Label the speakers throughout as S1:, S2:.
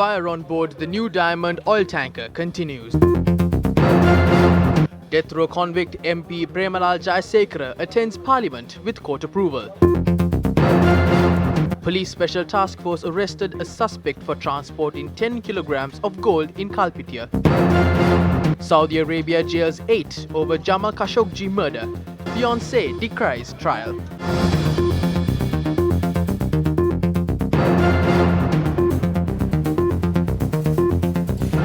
S1: fire on board the New Diamond oil tanker continues. Death row convict MP Premalal Jayasekara attends Parliament with court approval. Police Special Task Force arrested a suspect for transporting 10 kilograms of gold in Kalpitia. Saudi Arabia jails 8 over Jamal Khashoggi murder. Fiancé decries trial.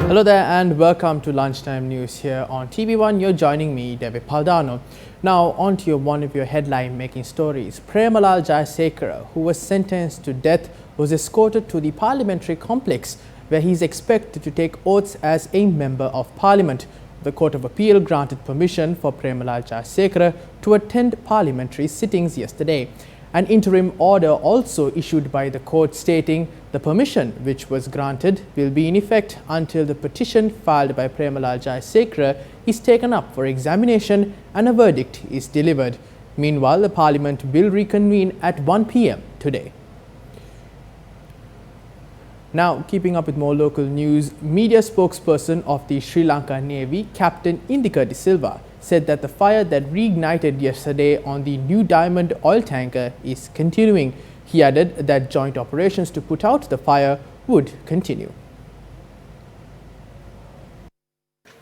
S1: Hello there and welcome to Lunchtime News here on TV1. You're joining me, David Paldano. Now on to one of your headline-making stories. Premalal Jayasekara, who was sentenced to death, was escorted to the parliamentary complex where he is expected to take oaths as a member of parliament. The Court of Appeal granted permission for Premalal Jayasekara to attend parliamentary sittings yesterday. An interim order also issued by the court stating the permission, which was granted, will be in effect until the petition filed by Premalal Jayasekara is taken up for examination and a verdict is delivered. Meanwhile, the parliament will reconvene at 1 p.m. today. Now, keeping up with more local news, media spokesperson of the Sri Lanka Navy, Captain Indika De Silva, said that the fire that reignited yesterday on the New Diamond oil tanker is continuing. He added that joint operations to put out the fire would continue.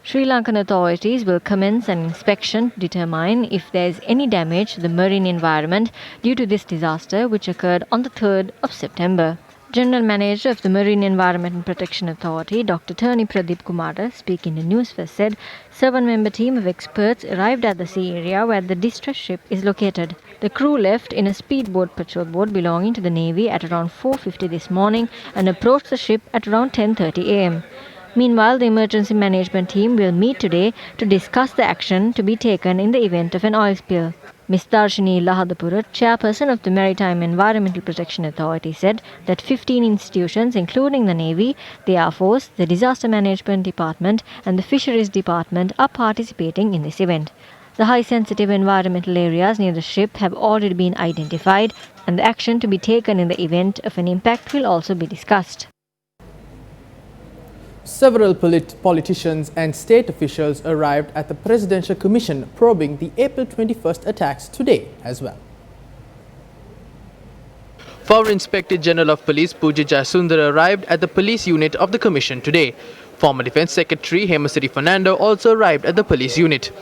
S2: Sri Lankan authorities will commence an inspection to determine if there is any damage to the marine environment due to this disaster, which occurred on the 3rd of September. General Manager of the Marine Environment and Protection Authority, Dr. Tony Pradeep Kumara, speaking to Newsfirst, said 7-member team of experts arrived at the sea area where the distress ship is located. The crew left in a speedboat patrol boat belonging to the Navy at around 4:50 this morning and approached the ship at around 10:30 a.m. Meanwhile, the emergency management team will meet today to discuss the action to be taken in the event of an oil spill. Ms. Darshini Lahadapura, chairperson of the Maritime Environmental Protection Authority, said that 15 institutions, including the Navy, the Air Force, the Disaster Management Department and the Fisheries Department, are participating in this event. The high-sensitive environmental areas near the ship have already been identified, and the action to be taken in the event of an impact will also be discussed.
S1: Several politicians and state officials arrived at the Presidential Commission probing the April 21st attacks today as well. Former Inspector General of Police Pooja Jayasundara arrived at the police unit of the Commission today. Former Defence Secretary Hemasiri Fernando also arrived at the police unit.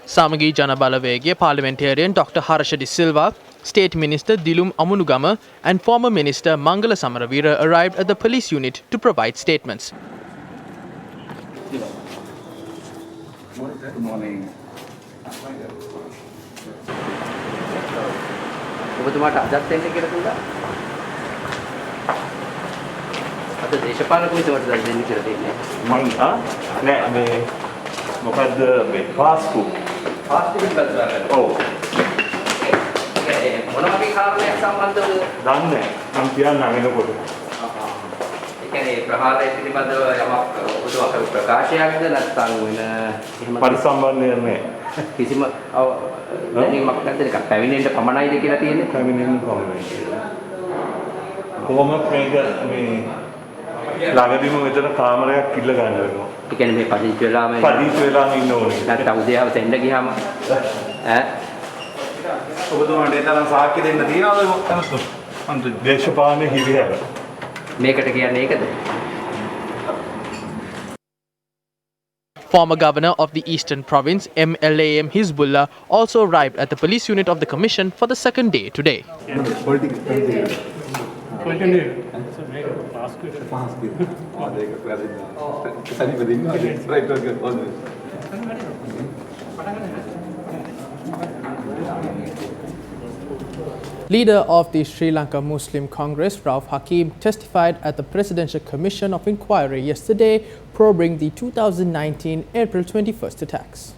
S1: Samagi Janabalawege parliamentarian Dr. Harsha De Silva, State Minister Dilum Amunugama and former Minister Mangala Samaravira arrived at the police unit to provide statements.
S3: Good morning. ඔබතුමාට අදත් එන්න කියලා කිව්වා. අද දේශපාලන කොමිසමට දෙන්න කියලා තියෙන්නේ.
S4: මම නෑ මේ මොකද්ද මේ පාස්පෝර්ට්
S3: පිළිබඳව. ඔව්. මොන වගේ කාරණයක් සම්බන්ධව
S4: දන්නේ මම කියන්න අඟනකොට.
S3: ඒ කියන්නේ ප්‍රහාරය පිළිබඳව යමක් ඔබතුමා ප්‍රකාශයක්ද නැත්නම් වෙන එහෙම
S4: පරිසම්බන්ධය නෑ.
S3: කිසිම දැනීමක් නැද්ද නිකන් පැමිණෙන්න පමණයිද කියලා තියෙන්නේ?
S4: පැමිණෙන්න පමණයි. කොහොමද මේක මේ ළඟදීම මෙතන කාමරයක් කිල්ල ගන්න වෙනවා.
S3: ඒ කියන්නේ මේ පදිංචි වෙලාම
S4: ඉන්න ඕනේ.
S3: නැත්නම් උදේ හවස එන්න ගියාම ඈ
S4: ඔබතුමාට ඒ තරම් සාක්ෂි දෙන්න තියනවද නැත්නම් අන්ත දේශපාලනේ හිරිහැර.
S3: මේකට කියන්නේ ඒකද?
S1: Former Governor of the Eastern Province, MLAM Hizbullah, also arrived at the police unit of the Commission for the second day today. Leader of the Sri Lanka Muslim Congress, Rauf Hakim, testified at the Presidential Commission of Inquiry yesterday, probing the 2019 April 21st attacks.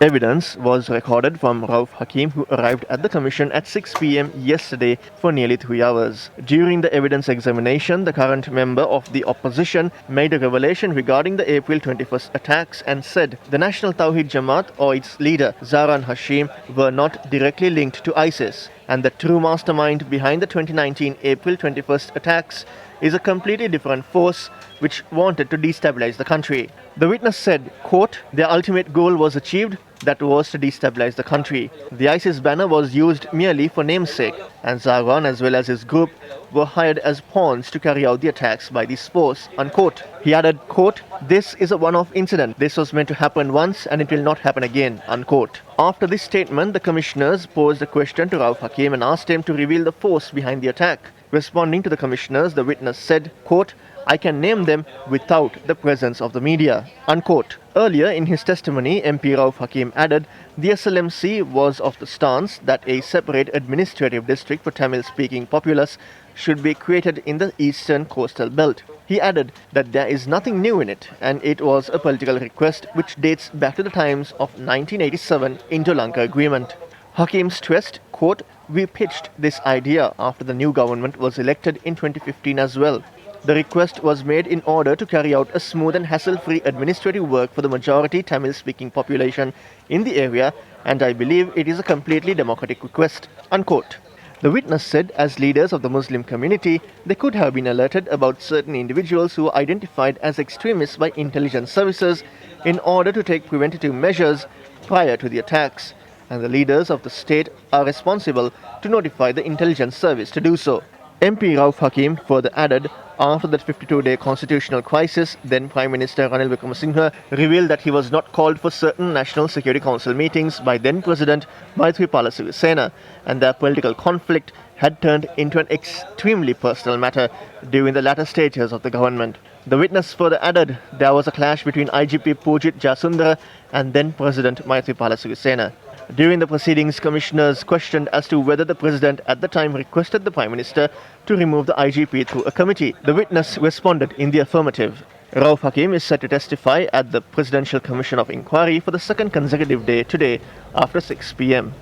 S5: Evidence was recorded from Rauf Hakim, who arrived at the commission at 6 p.m. yesterday for nearly 3 hours. During the evidence examination, the current member of the opposition made a revelation regarding the April 21st attacks and said the National Tawhid Jamaat or its leader Zaran Hashim were not directly linked to ISIS, and the true mastermind behind the 2019 April 21st attacks is a completely different force which wanted to destabilize the country. The witness said, quote, their ultimate goal was achieved, that was to destabilize the country. The ISIS banner was used merely for namesake, and Zaran as well as his group were hired as pawns to carry out the attacks by this force, unquote. He added, quote, this is a one-off incident. This was meant to happen once and it will not happen again, unquote. After this statement, the commissioners posed a question to Rauf Hakim and asked him to reveal the force behind the attack. Responding to the commissioners, the witness said, quote, I can name them without the presence of the media, unquote. Earlier in his testimony, MP Rauf Hakim added the SLMC was of the stance that a separate administrative district for Tamil-speaking populace should be created in the eastern coastal belt. He added that there is nothing new in it, and it was a political request which dates back to the times of 1987 Indo-Lanka agreement. Hakim stressed, quote, we pitched this idea after the new government was elected in 2015 as well. The request was made in order to carry out a smooth and hassle-free administrative work for the majority Tamil-speaking population in the area, and I believe it is a completely democratic request, unquote. The witness said as leaders of the Muslim community, they could have been alerted about certain individuals who were identified as extremists by intelligence services in order to take preventative measures prior to the attacks, and the leaders of the state are responsible to notify the intelligence service to do so. MP Rauf Hakim further added, after that 52-day constitutional crisis, then Prime Minister Ranil Wickremesinghe revealed that he was not called for certain National Security Council meetings by then President Maithripala Sirisena, and their political conflict had turned into an extremely personal matter during the latter stages of the government. The witness further added there was a clash between IGP Pujit Jasundara and then President Maithripala Sirisena. During the proceedings, commissioners questioned as to whether the president at the time requested the Prime Minister to remove the IGP through a committee. The witness responded in the affirmative. Rauf Hakim is set to testify at the Presidential Commission of Inquiry for the second consecutive day today after 6 p.m.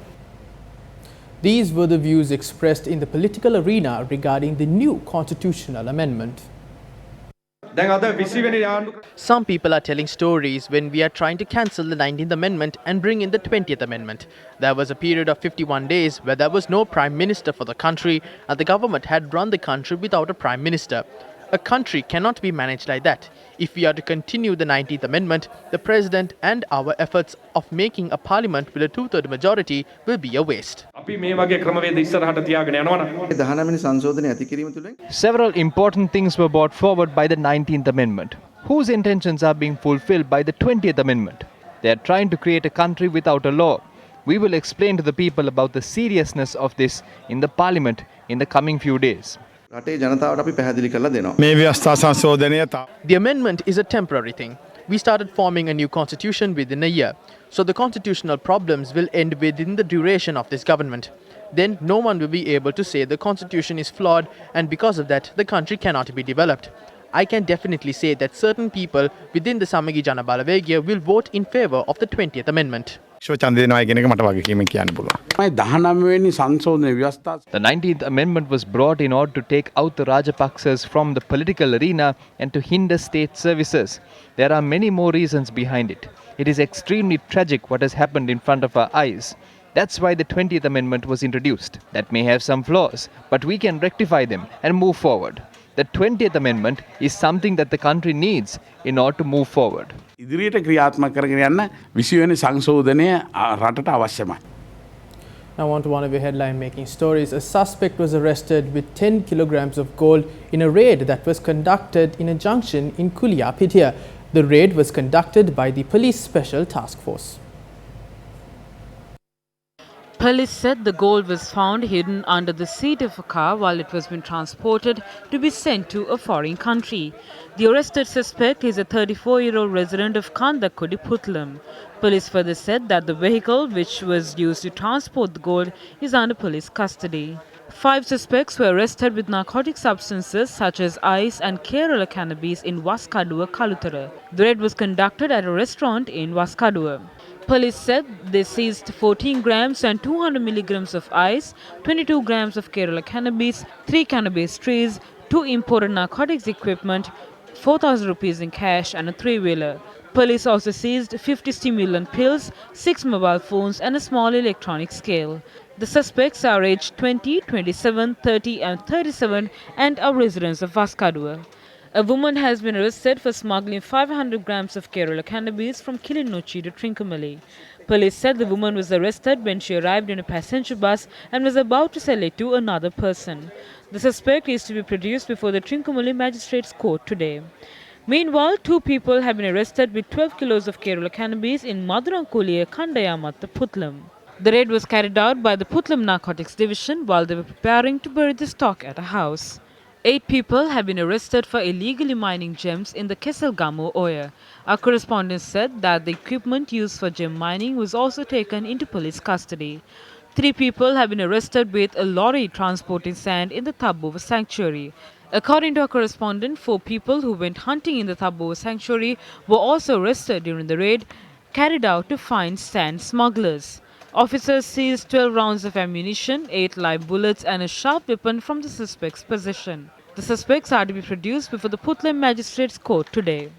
S1: These were the views expressed in the political arena regarding the new constitutional amendment. Some people are telling stories when we are trying to cancel the 19th Amendment and bring in the 20th Amendment. There was a period of 51 days where there was no Prime Minister for the country and the government had run the country without a Prime Minister. A country cannot be managed like that. If we are to continue the 19th Amendment, the President and our efforts of making a parliament with a two-third majority will be a waste.
S6: Several important things were brought forward by the 19th Amendment, whose intentions are being fulfilled by the 20th Amendment. They are trying to create a country without a law. We will explain to the people about the seriousness of this in the parliament in the coming few days.
S1: The amendment is a temporary thing. We started forming a new constitution within a year. So the constitutional problems will end within the duration of this government. Then no one will be able to say the constitution is flawed and because of that the country cannot be developed. I can definitely say that certain people within the Samagi Jana Balawegya will vote in favor of the 20th Amendment.
S6: The 19th Amendment was brought in order to take out the Rajapaksas from the political arena and to hinder state services. There are many more reasons behind it. It is extremely tragic what has happened in front of our eyes. That's why the 20th Amendment was introduced. That may have some flaws, but we can rectify them and move forward. The 20th Amendment is something that the country needs in order to move forward.
S1: Now on to one of your headline-making stories. A suspect was arrested with 10 kilograms of gold in a raid that was conducted in a junction in Kuliapitia. The raid was conducted by the Police Special Task Force.
S7: Police said the gold was found hidden under the seat of a car while it was being transported to be sent to a foreign country. The arrested suspect is a 34-year-old resident of Kandakudi-Putlam. Police further said that the vehicle which was used to transport the gold is under police custody. 5 suspects were arrested with narcotic substances such as ice and Kerala cannabis in Waskadua, Kalutara. The raid was conducted at a restaurant in Waskadua. Police said they seized 14 grams and 200 milligrams of ice, 22 grams of Kerala cannabis, 3 cannabis trees, 2 imported narcotics equipment, 4,000 rupees in cash and a 3-wheeler. Police also seized 50 stimulant pills, 6 mobile phones and a small electronic scale. The suspects are aged 20, 27, 30 and 37 and are residents of Vaskadua. A woman has been arrested for smuggling 500 grams of Kerala cannabis from Kilinochi to Trincomalee. Police said the woman was arrested when she arrived in a passenger bus and was about to sell it to another person. The suspect is to be produced before the Trincomalee Magistrates Court today. Meanwhile, 2 people have been arrested with 12 kilos of Kerala cannabis in Madurankuliya, Kandayamatta, Putlam. The raid was carried out by the Putlam Narcotics Division while they were preparing to bury the stock at a house. 8 people have been arrested for illegally mining gems in the Kesalgamu Oya. Our correspondent said that the equipment used for gem mining was also taken into police custody. 3 people have been arrested with a lorry transporting sand in the Thabova sanctuary. According to our correspondent, 4 people who went hunting in the Thabova sanctuary were also arrested during the raid carried out to find sand smugglers. Officers seized 12 rounds of ammunition, 8 live bullets and a sharp weapon from the suspect's possession. The suspects are to be produced before the Putlam Magistrates Court today.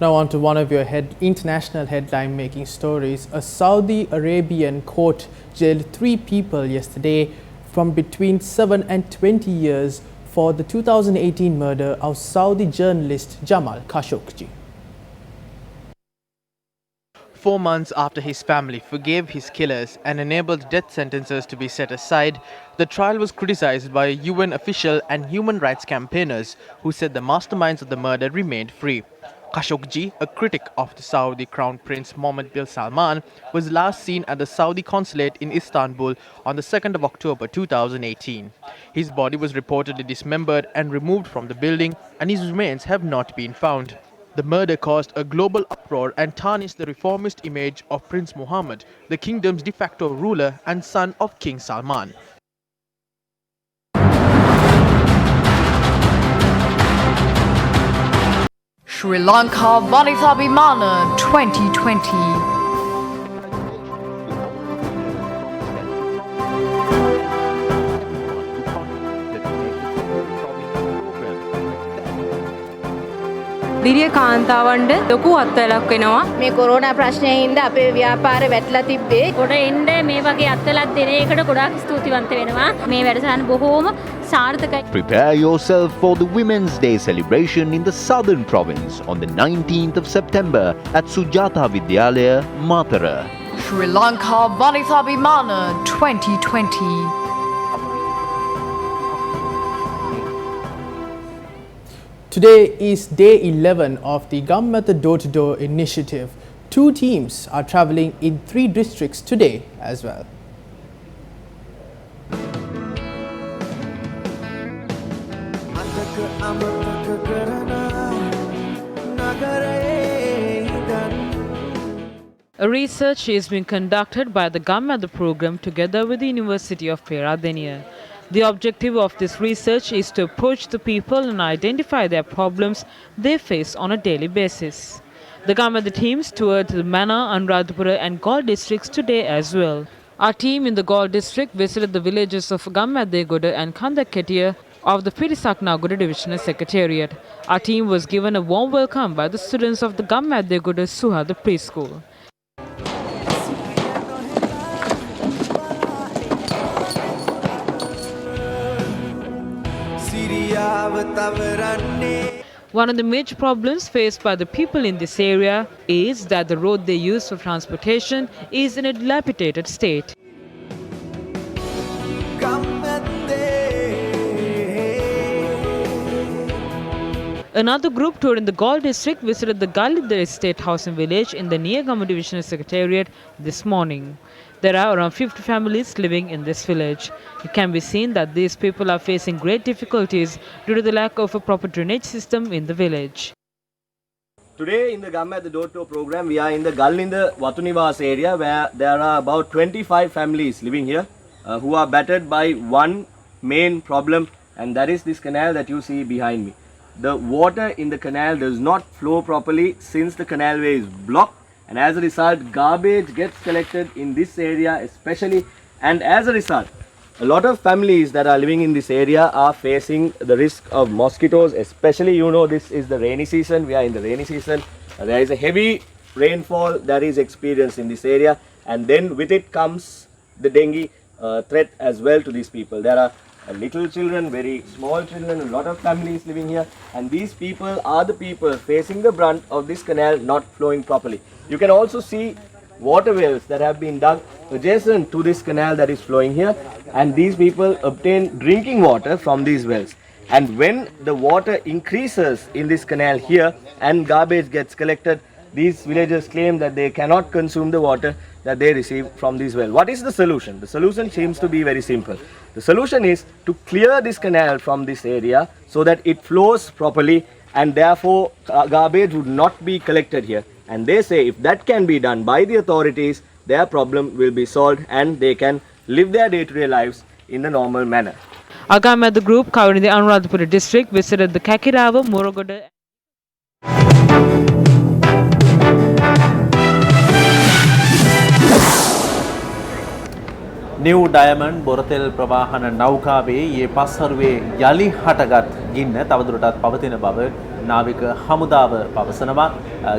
S1: Now on to one of your international headline-making stories. A Saudi Arabian court jailed 3 people yesterday from between 7 and 20 years for the 2018 murder of Saudi journalist Jamal Khashoggi. 4 months after his family forgave his killers and enabled death sentences to be set aside, the trial was criticized by a UN official and human rights campaigners who said the masterminds of the murder remained free. Khashoggi, a critic of the Saudi Crown Prince Mohammed bin Salman, was last seen at the Saudi consulate in Istanbul on the 2nd of October 2018. His body was reportedly dismembered and removed from the building, and his remains have not been found. The murder caused a global uproar and tarnished the reformist image of Prince Mohammed, the kingdom's de facto ruler and son of King Salman.
S8: Sri Lanka Vanithabhimana 2020.
S9: දිරිය කාන්තාවන්ට ලොකු අත්වැලක් වෙනවා.
S10: මේ corona ප්‍රශ්නයෙන් හින්දා අපේ ව්‍යාපාරය වැටලා තිබ්බේ.
S11: කොට එන්න මේ වගේ අත්වැලක් දෙන එකට ගොඩාක් ස්තුතිවන්ත වෙනවා. මේ වැඩසටහන බොහෝම සාර්ථකයි.
S12: Prepare yourself for the Women's Day celebration in the Southern Province on the 19th of September at Sujata Vidyalaya, Matara.
S8: Sri Lanka Vanithabhimana 2020.
S1: Today is day 11 of the Gammata Door-to-Door initiative. 2 teams are travelling in 3 districts today as well.
S7: A research is being conducted by the Gammata program together with the University of Peradeniya. The objective of this research is to approach the people and identify their problems they face on a daily basis. The Gammata teams toured the Mana, Anuradhapura and Galle districts today as well. Our team in the Galle district visited the villages of Gammadegoda and Kandaketiya of the Pirisaknagoda Divisional Secretariat. Our team was given a warm welcome by the students of the Gammadegoda Suhada Preschool. One of the major problems faced by the people in this area is that the road they use for transportation is in a dilapidated state. Another group touring the Galle district visited the Galidare State Housing Village in the Niyagama Divisional Secretariat this morning. There are around 50 families living in this village. It can be seen that these people are facing great difficulties due to the lack of a proper drainage system in the village.
S13: Today in the Gammata Door-to-Door program, we are in the Gallinda Vatunivas area where there are about 25 families living here who are battered by one main problem, and that is this canal that you see behind me. The water in the canal does not flow properly since the canalway is blocked, and as a result garbage gets collected in this area especially, and as a result a lot of families that are living in this area are facing the risk of mosquitoes, especially, you know, this is the rainy season. We are in the rainy season. There is a heavy rainfall that is experienced in this area, and then with it comes the dengue threat as well to these people. There are little children, very small children, a lot of families living here, and these people are the people facing the brunt of this canal not flowing properly. You can also see water wells that have been dug adjacent to this canal that is flowing here, and these people obtain drinking water from these wells. And when the water increases in this canal here and garbage gets collected, these villagers claim that they cannot consume the water that they receive from these wells. What is the solution? The solution seems to be very simple. The solution is to clear this canal from this area so that it flows properly, and therefore garbage would not be collected here. And they say if that can be done by the authorities, their problem will be solved and they can live their day-to-day lives in a normal manner.
S7: Agamad group covering the Anuradhapura district visited the Kakirava, Morogoda.
S14: New Diamond බොරතෙල් ප්‍රවාහන නෞකාවේ ඊයේ පස්වරුවේ යලි හටගත් ගින්න තවදුරටත් පවතින බව නාවික හමුදාව පවසනවා.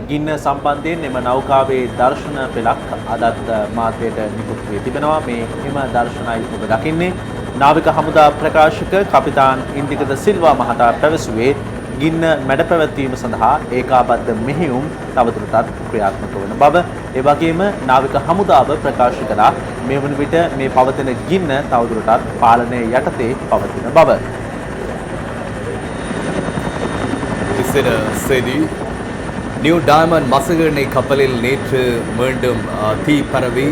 S14: ගින්න සම්බන්ධයෙන් එම නෞකාවේ දර්ශන පෙළක් අදත් මාධ්‍යයට නිකුත් වී තිබෙනවා. මේ එම දර්ශනයි ඔබ දකින්නේ. නාවික හමුදා ප්‍රකාශක කපිතාන් ඉන්දිකද සිල්වා මහතා පැවසුවේ ගින්න මැඩ පැවැත්වීම සඳහා ඒකාබද්ධ මෙහෙයුම් තවදුරටත් ක්‍රියාත්මක වන බව. ඒ වගේම නාවික හමුදාව ප්‍රකාශ කළා මේ වන විට මේ පවතින ගින්න තවදුරටත් පාලනය යටතේ පවතින බව.
S15: விசிற செய்தி நியூ டைமண்ட் மசகு எண்ணெய் கப்பலில் நேற்று மீண்டும் தீ பரவி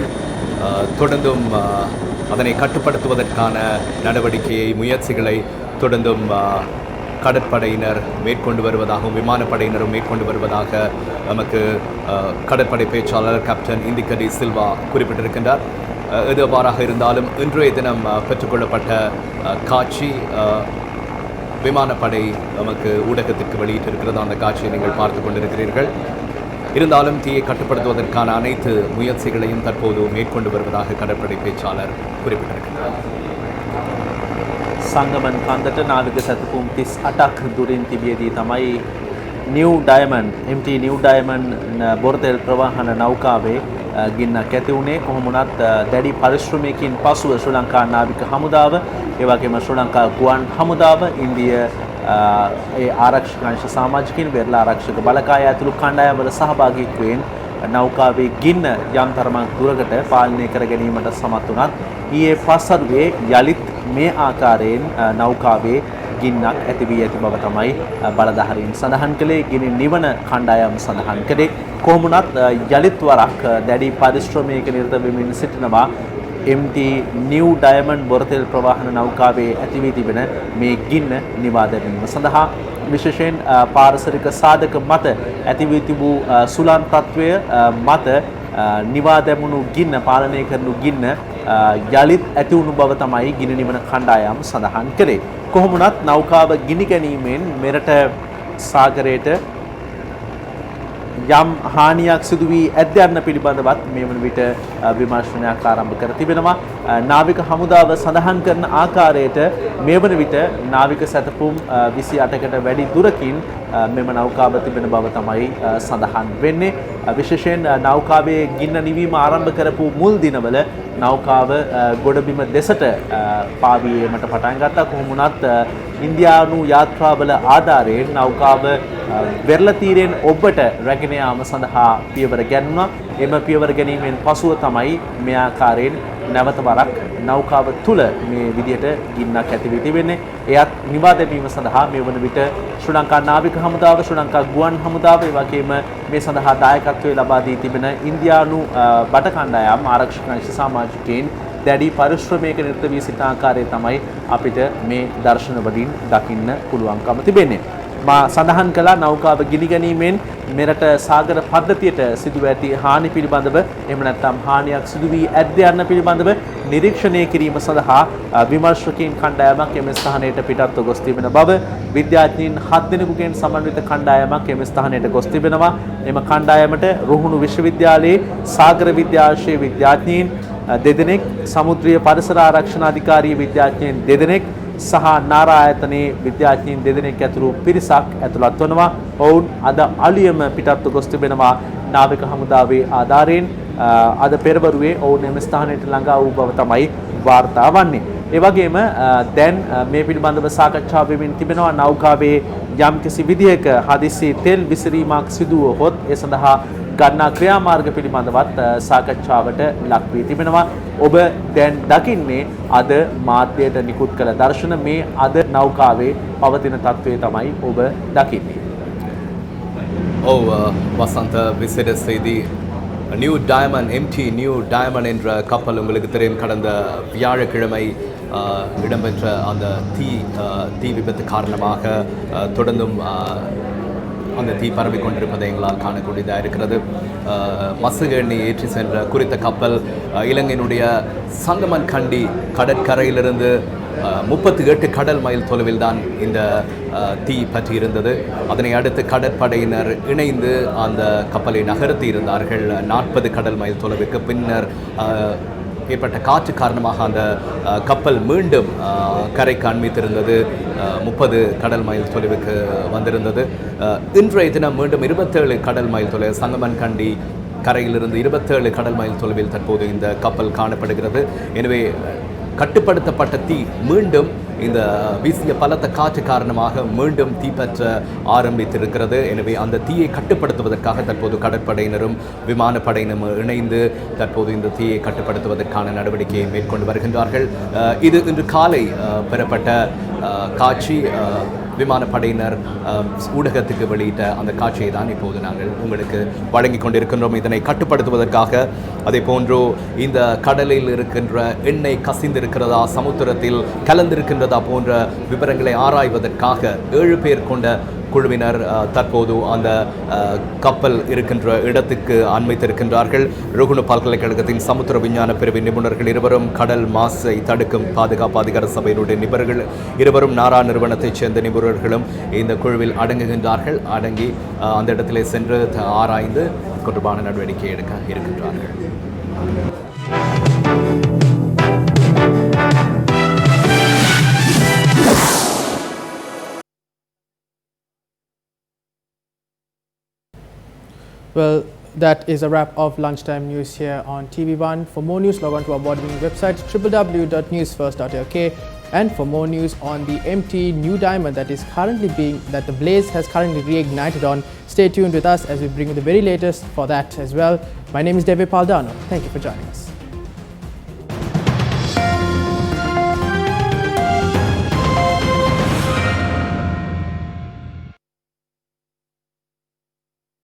S15: தொடர்ந்தும் அதனை கட்டுப்படுத்துவதற்கான நடவடிக்கையை முயற்சிகளை தொடர்ந்தும் கடற்படையினர் மேற்கொண்டு வருவதாகவும் விமானப்படையினரும் மேற்கொண்டு வருவதாக நமக்கு கடற்படை பேச்சாளர் கேப்டன் இந்திகடி சில்வா குறிப்பிட்டிருக்கின்றார். எது அவ்வாறாக இருந்தாலும் இன்றைய தினம் பெற்றுக்கொள்ளப்பட்ட காட்சி விமானப்படை நமக்கு ஊடகத்திற்கு வெளியிட்டிருக்கிறது. அந்த காட்சியை நீங்கள் பார்த்து கொண்டிருக்கிறீர்கள். இருந்தாலும் தீயை கட்டுப்படுத்துவதற்கான அனைத்து முயற்சிகளையும் தற்போது மேற்கொண்டு வருவதாக கடற்படை பேச்சாளர் குறிப்பிட்டிருக்கிறார்.
S14: සංගමන් කන්දට නාවික සැතපුම් 38ක් දුරින් තිබියදී තමයි New Diamond MT New Diamond බොරතෙල් ප්‍රවාහන නෞකාවේ ගින්නක් ඇති වුණේ. කොහොම වුණත් දැඩි පරිශ්‍රමයකින් පසුව ශ්‍රී ලංකා නාවික හමුදාව, ඒ වගේම ශ්‍රී ලංකා ගුවන් හමුදාව, ඉන්දිය ඒ ආරක්ෂක අංශ සමාජිකින් වෙරළ ආරක්ෂක බලකාය ඇතුළු කණ්ඩායම්වල සහභාගීත්වයෙන් නෞකාවේ ගින්න යම් තරමක් දුරකට පාලනය කර ගැනීමට සමත් වුණත් ඊයේ පස්වරුවේ යලිත් මේ ආකාරයෙන් නෞකාවේ ගින්නක් ඇති වී ඇති බව තමයි බලධාරීන් සඳහන් කළේ. ගිනි නිවන කණ්ඩායම් සඳහන් කළේ. කොහොම වුණත් යලිත් වරක් දැඩි පරිශ්‍රමයක නිරත වෙමින් සිටිනවා MT නිව් ඩයමන්ඩ් බොරතෙල් ප්‍රවාහන නෞකාවේ ඇති වී තිබෙන මේ ගින්න නිවා දැමීම සඳහා. විශේෂයෙන් පාරිසරික සාධක මත ඇති වී තිබූ සුළං තත්වය මත නිවා දැමුණු ගින්න, පාලනය කරනු ගින්න යලිත් ඇති වුණු බව තමයි ගිනි නිවන කණ්ඩායම් සඳහන් කළේ. කොහොම වුණත් නෞකාව ගිනි ගැනීමෙන් මෙරට සාගරයට යම් හානියක් සිදු වී ඇද්ද යන්න පිළිබඳවත් මේ වන විට විමර්ශනයක් ආරම්භ කර තිබෙනවා. නාවික හමුදාව සඳහන් කරන ආකාරයට මේ වන විට නාවික සැතපුම් 28කට වැඩි දුරකින් මෙම නෞකාව තිබෙන බව තමයි සඳහන් වෙන්නේ. විශේෂයෙන් නෞකාවේ ගින්න නිවීම ආරම්භ කරපු මුල් දිනවල නෞකාව ගොඩබිම දෙසට පාවීමට පටන් ගත්තා. කොහොම වුණත් ඉන්දියානු යාත්‍රාවල ආධාරයෙන් නෞකාව වෙරළ තීරයෙන් ඔබට රැගෙන යාම සඳහා පියවර ගැන්වුණා. එම පියවර ගැනීමෙන් පසුව තමයි මේ ආකාරයෙන් නැවත වරක් නෞකාව තුල මේ විදියට ගින්නක් ඇති වී තිබෙන්නේ. එයත් නිවා දැමීම සඳහා මේ වන විට ශ්‍රී ලංකා නාවික හමුදාව, ශ්‍රී ලංකා ගුවන් හමුදාව, ඒ වගේම මේ සඳහා දායකත්වය ලබා දී තිබෙන ඉන්දියානු බට කණ්ඩායම් ආරක්ෂක අංශ සමාජිකයින් දැඩි පරිශ්‍රමයක නිරත වී සිටින ආකාරය තමයි අපිට මේ දර්ශන වලින් දකින්න පුළුවන්කම තිබෙන්නේ. මා සඳහන් කළා නෞකාව ගිනි ගැනීමෙන් මෙරට සාගර පද්ධතියට සිදුව ඇති හානි පිළිබඳව, එහෙම නැත්නම් හානියක් සිදු වී ඇද්ද යන්න පිළිබඳව නිරීක්ෂණය කිරීම සඳහා විමර්ශකයන් කණ්ඩායමක් එම ස්ථානයට පිටත්ව ගොස් තිබෙන බව විද්‍යාඥයින් 7 දෙනෙකුගෙන් සමන්විත කණ්ඩායමක් එම ස්ථානයට ගොස් තිබෙනවා. එම කණ්ඩායමට රුහුණු විශ්වවිද්‍යාලයේ සාගර විද්‍යාංශයේ විද්‍යාඥයින් 2 දෙනෙක්, සමුද්‍රීය පරිසර ආරක්ෂණ අධිකාරිය විද්‍යාඥයින් 2 දෙනෙක් සහ නාරා ආයතනයේ විද්‍යාඥයින් 2 දෙනෙක් ඇතුළු පිරිසක් ඇතුළත් වනවා. ඔවුන් අද අලුයම පිටත්ව ගොස් තිබෙනවා නාවික හමුදාවේ ආධාරයෙන්. අද පෙරවරුවේ ඔවුන් එම ස්ථානයට ළඟා වූ බව තමයි වාර්තා වන්නේ. ඒ වගේම දැන් මේ පිළිබඳව සාකච්ඡා වෙමින් තිබෙනවා. නෞකාවේ යම්කිසි විදිහක හදිසි තෙල් විසිරීමක් සිදු වුවහොත් ඒ සඳහා ගන්නා ක්‍රියාමාර්ග පිළිබඳවත් සාකච්ඡාවට ලක් වී තිබෙනවා. ඔබ දැන් දකින්නේ අද මාධ්‍යයට නිකුත් කළ දර්ශන. මේ අද නෞකාවේ පවතින තත්ත්වය තමයි ඔබ දකින්නේ.
S15: ඔව් වසන්ත விசேட செய்தி New Diamond MT New Diamond என்ற கப்பல் உங்களுக்கு தெரியும் கடந்த வியாழக்கிழமை இடம்பெற்ற அந்த தீ விபத்து காரணமாக தொடர்ந்தும் அந்த தீ பரவி கொண்டிருப்பதை எங்களால் காணக்கூடியதாக இருக்கிறது. மசகு எண்ணெய் ஏற்றி சென்ற குறித்த கப்பல் இலங்கையினுடைய சங்கமன் கண்டி கடற்கரையிலிருந்து 38 கடல் மைல் தொலைவில் தான் இந்த தீ பற்றி இருந்தது. அதனை அடுத்து கடற்படையினர் இணைந்து அந்த கப்பலை நகர்த்தி இருந்தார்கள் 40 கடல் மைல் தொலைவுக்கு. பின்னர் ஏற்பட்ட காற்று காரணமாக அந்த கப்பல் மீண்டும் கரைக்கு அண்மித்திருந்தது. 30 கடல் மைல் தொலைவுக்கு வந்திருந்தது. இன்றைய தினம் மீண்டும் 27 கடல் மைல் தொலைவு சங்கமன் கண்டி கரையிலிருந்து 27 கடல் மைல் தொலைவில் தற்போது இந்த கப்பல் காணப்படுகிறது. எனவே கட்டுப்படுத்தப்பட்ட தீ மீண்டும் இந்த வீசிய பலத்த காற்று காரணமாக மீண்டும் தீப்பற்ற ஆரம்பித்திருக்கிறது. எனவே அந்த தீயை கட்டுப்படுத்துவதற்காக தற்போது கடற்படையினரும் விமானப்படையினரும் இணைந்து தற்போது இந்த தீயை கட்டுப்படுத்துவதற்கான நடவடிக்கையை மேற்கொண்டு வருகின்றார்கள். இது இன்று காலை பெறப்பட்ட காட்சி. விமானப்படையினர் ஊடகத்துக்கு வெளியிட்ட அந்த காட்சியை தான் இப்போது நாங்கள் உங்களுக்கு வழங்கி கொண்டிருக்கின்றோம். இதனை கட்டுப்படுத்துவதற்காக அதே போன்று இந்த கடலில் இருக்கின்ற எண்ணெய் கசிந்திருக்கிறதா, சமுத்திரத்தில் கலந்திருக்கின்றதா போன்ற விவரங்களை ஆராய்வதற்காக 7 பேர் கொண்ட குழுவினர் தற்போது அந்த கப்பல் இருக்கின்ற இடத்துக்கு அண்மைத்திருக்கின்றார்கள். ருகுணு பல்கலைக்கழகத்தின் சமுத்திர விஞ்ஞான பிரிவின் நிபுணர்கள் இருவரும், கடல் மாசை தடுக்கும் பாதுகாப்பு அதிகார சபையினுடைய நிபுணர்கள் இருவரும், நாரா நிறுவனத்தைச் சேர்ந்த நிபுணர்களும் இந்த குழுவில் அடங்குகின்றார்கள். அடங்கி அந்த இடத்திலே சென்று ஆராய்ந்து தொடர்பான நடவடிக்கை எடுக்க இருக்கின்றார்கள்.
S1: Well, that is a wrap of lunchtime news here on TV1. For more news, log on to our boarding website www.newsfirst.lk, and for more news on the empty new diamond that the blaze has currently reignited on, stay tuned with us as we bring you the very latest for that as well. My name is Devi Paldano. Thank you for joining us.